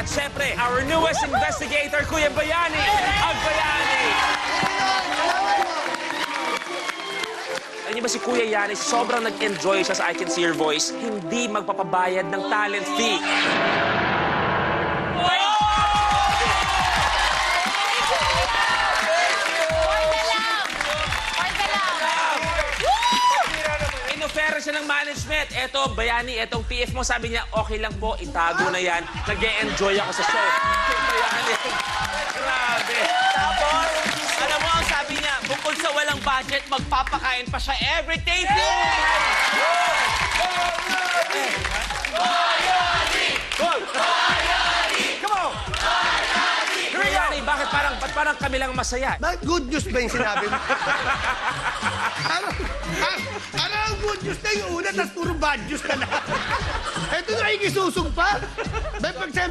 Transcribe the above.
At syempre, our newest investigator, Kuya Bayani, ang Bayani. Alam niyo ba si Kuya Yanis, sobrang nag-enjoy siya sa I Can See Your Voice, hindi magpapabayad ng talent fee. Inofera siya ng management. Eto, Bayani, etong PF mo, sabi niya, okay lang po, itago na yan. Nag-e-enjoy ako sa show. Bayani, grabe. Tapos, alam mo ang sabi niya, bukod sa walang budget, magpapakain pa siya every taping! Bayani, ba't parang kami lang masaya? Bakit good news ba yung sinabi mo? Ano ang good news na yung una, tapos puro bad news ka na. Ito na ikisusog pa. May pagsabi